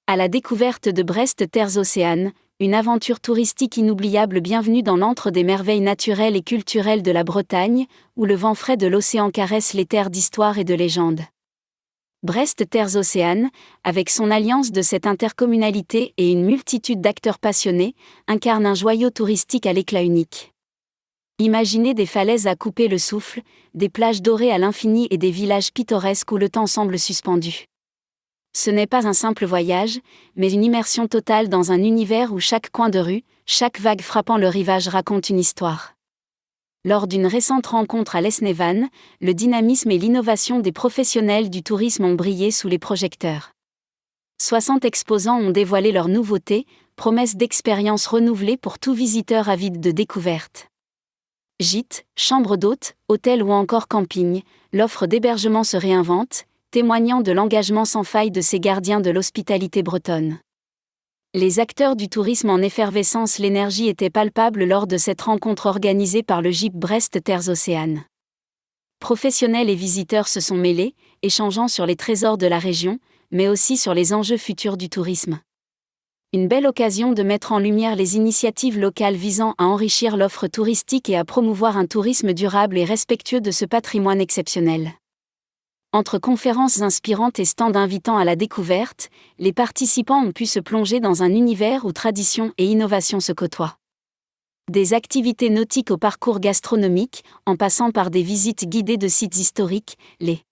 À la découverte de Brest Terres Océanes, une aventure touristique inoubliable. Bienvenue dans l'antre des merveilles naturelles et culturelles de la Bretagne, où le vent frais de l'océan caresse les terres d'histoire et de légende. Brest Terres Océanes, avec son alliance de cette intercommunalité et une multitude d'acteurs passionnés, incarne un joyau touristique à l'éclat unique. Imaginez des falaises à couper le souffle, des plages dorées à l'infini et des villages pittoresques où le temps semble suspendu. Ce n'est pas un simple voyage, mais une immersion totale dans un univers où chaque coin de rue, chaque vague frappant le rivage raconte une histoire. Lors d'une récente rencontre à Lesnevan, le dynamisme et l'innovation des professionnels du tourisme ont brillé sous les projecteurs. 60 exposants ont dévoilé leurs nouveautés, promesses d'expériences renouvelées pour tout visiteur avide de découvertes. Gîtes, chambres d'hôtes, hôtels ou encore camping, l'offre d'hébergement se réinvente, témoignant de l'engagement sans faille de ces gardiens de l'hospitalité bretonne. Les acteurs du tourisme en effervescence. L'énergie était palpable lors de cette rencontre organisée par le GIP Brest Terres Océanes. Professionnels et visiteurs se sont mêlés, échangeant sur les trésors de la région, mais aussi sur les enjeux futurs du tourisme. Une belle occasion de mettre en lumière les initiatives locales visant à enrichir l'offre touristique et à promouvoir un tourisme durable et respectueux de ce patrimoine exceptionnel. Entre conférences inspirantes et stands invitant à la découverte, les participants ont pu se plonger dans un univers où tradition et innovation se côtoient. Des activités nautiques au parcours gastronomique, en passant par des visites guidées de sites historiques, les